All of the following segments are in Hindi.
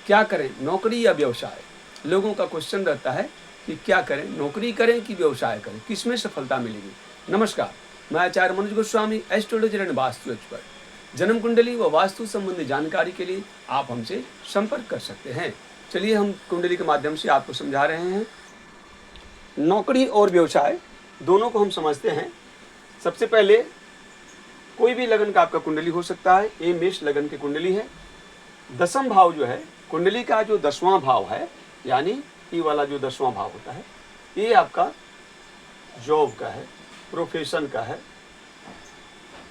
क्या करें, नौकरी या व्यवसाय? लोगों का क्वेश्चन रहता है कि क्या करें, नौकरी करें कि व्यवसाय करें, किसमें सफलता मिलेगी। नमस्कार, मैं Acharya Manoj Goswami, astrologer and vastu expert. जन्म कुंडली व वास्तु संबंधी जानकारी के लिए आप हमसे संपर्क कर सकते हैं। चलिए हम कुंडली के माध्यम से आपको समझा रहे हैं। नौकरी और व्यवसाय दोनों को हम समझते हैं। सबसे पहले कोई भी लगन का आपका कुंडली हो सकता है। ये मेष लगन की कुंडली है। दसम भाव जो है कुंडली का, जो 10वां भाव है, यानी ये वाला जो 10वां भाव होता है, ये आपका जॉब का है, प्रोफेशन का है,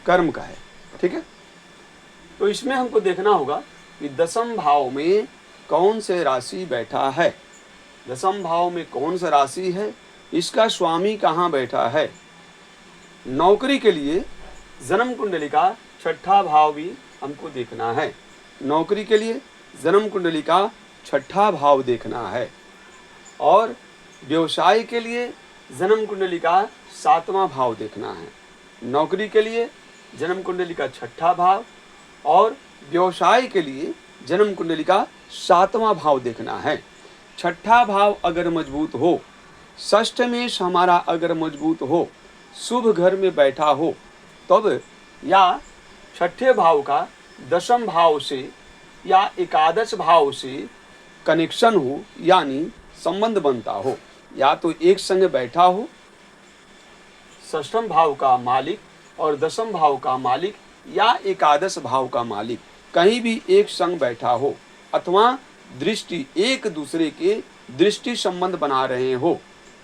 कर्म का है। ठीक है, तो इसमें हमको देखना होगा कि दसम भाव में कौन से राशि बैठा है। दसम भाव में कौन सा राशि है, इसका स्वामी कहाँ बैठा है। नौकरी के लिए जन्म कुंडली का 6ठा भाव भी हमको देखना है। नौकरी के लिए जन्म कुंडली का 6ठा भाव देखना है। और व्यवसाय के लिए जन्म कुंडली का 7वां भाव देखना है। नौकरी के लिए जन्म कुंडली का 6ठा भाव और व्यवसाय के लिए जन्म कुंडली का 7वां भाव देखना है। 6ठा भाव अगर मजबूत हो, षष्ठ में हमारा अगर मजबूत हो, शुभ घर में बैठा हो, तब या 6ठे भाव का 10म भाव से या एकादश भाव से कनेक्शन हो, यानी संबंध बनता हो, या तो एक संग बैठा हो, षष्ठम भाव का मालिक और 10म भाव का मालिक या एकादश भाव का मालिक कहीं भी एक संग बैठा हो, अथवा दृष्टि एक दूसरे के दृष्टि संबंध बना रहे हो,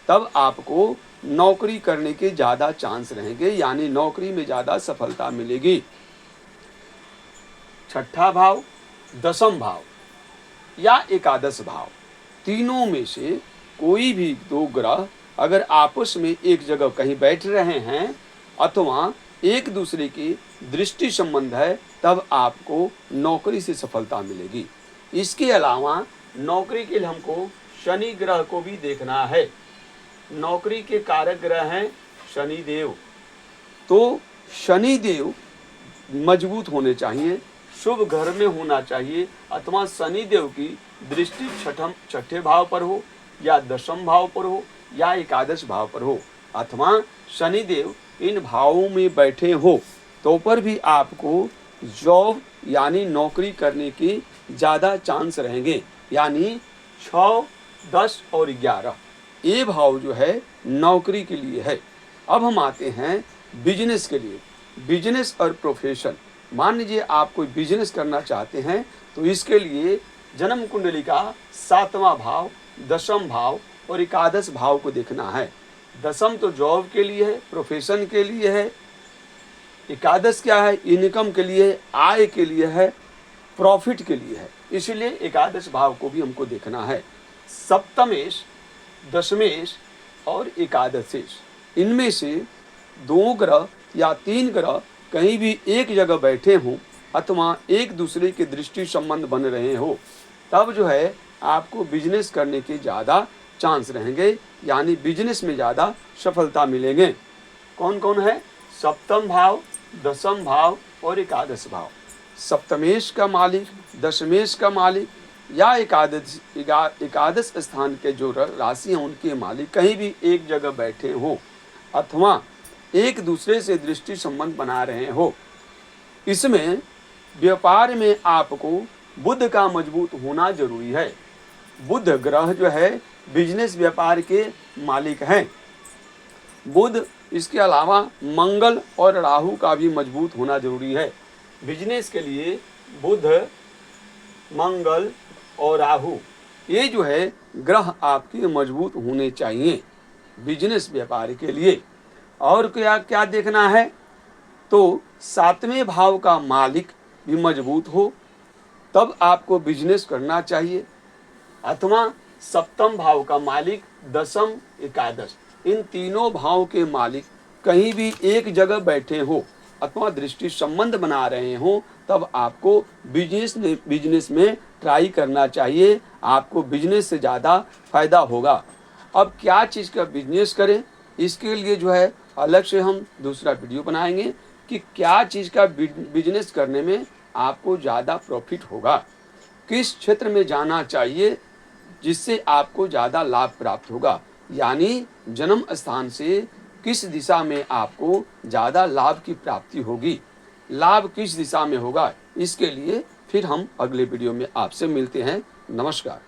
तब आपको नौकरी करने के ज़्यादा चांस रहेंगे, यानी नौकरी में ज़्यादा सफलता मिलेगी। 6ठा भाव, 10म भाव या एकादश भाव, तीनों में से कोई भी दो ग्रह अगर आपस में एक जगह कहीं बैठ रहे हैं अथवा एक दूसरे की दृष्टि संबंध है, तब आपको नौकरी से सफलता मिलेगी। इसके अलावा नौकरी के लिए हमको शनि ग्रह को भी देखना है। नौकरी के कारक ग्रह हैं शनि देव, तो शनि देव मजबूत होने चाहिए, शुभ घर में होना चाहिए, अथवा शनि देव की दृष्टि 6ठे भाव पर हो या 10म भाव पर हो या एकादश भाव पर हो, अथवा शनि देव इन भावों में बैठे हो, तो पर भी आपको जॉब यानी नौकरी करने की ज़्यादा चांस रहेंगे। यानी 6, 10 और 11 ये भाव जो है नौकरी के लिए है। अब हम आते हैं बिजनेस के लिए। बिजनेस और प्रोफेशन, मान लीजिए आप कोई बिजनेस करना चाहते हैं, तो इसके लिए जन्म कुंडली का 7वां भाव, 10म भाव और एकादश भाव को देखना है। 10म तो जॉब के लिए है, प्रोफेशन के लिए है। एकादश क्या है, इनकम के लिए, आय के लिए है, प्रॉफिट के लिए है। इसलिए एकादश भाव को भी हमको देखना है। सप्तमेश, दशमेश और एकादशेश, इनमें से 2 ग्रह या 3 ग्रह कहीं भी एक जगह बैठे हों अथवा एक दूसरे के दृष्टि संबंध बन रहे हो, तब जो है आपको बिजनेस करने के ज़्यादा चांस रहेंगे, यानी बिजनेस में ज़्यादा सफलता मिलेंगे। कौन कौन है? सप्तम भाव, 10म भाव और एकादश भाव। सप्तमेश का मालिक, दशमेश का मालिक या एकादश स्थान के जो राशि हैं उनके मालिक कहीं भी एक जगह बैठे हों अथवा एक दूसरे से दृष्टि संबंध बना रहे हो। इसमें व्यापार में आपको बुध का मजबूत होना जरूरी है। बुध ग्रह जो है बिजनेस व्यापार के मालिक हैं। बुध, इसके अलावा मंगल और राहु का भी मजबूत होना जरूरी है। बिजनेस के लिए बुध, मंगल और राहु, ये जो है ग्रह आपके मजबूत होने चाहिए बिजनेस व्यापार के लिए। और क्या क्या देखना है, तो 7वें भाव का मालिक भी मजबूत हो, तब आपको बिजनेस करना चाहिए, अथवा 7म भाव का मालिक, 10म, एकादश, इन तीनों भाव के मालिक कहीं भी एक जगह बैठे हो अथवा दृष्टि संबंध बना रहे हो, तब आपको बिजनेस में ट्राई करना चाहिए। आपको बिजनेस से ज़्यादा फायदा होगा। अब क्या चीज़ का बिजनेस करें, इसके लिए जो है अलग से हम दूसरा वीडियो बनाएंगे कि क्या चीज़ का बिजनेस करने में आपको ज़्यादा प्रॉफिट होगा। किस क्षेत्र में जाना चाहिए जिससे आपको ज़्यादा लाभ प्राप्त होगा, यानी जन्म स्थान से किस दिशा में आपको ज़्यादा लाभ की प्राप्ति होगी, लाभ किस दिशा में होगा, इसके लिए फिर हम अगले वीडियो में आपसे मिलते हैं। नमस्कार।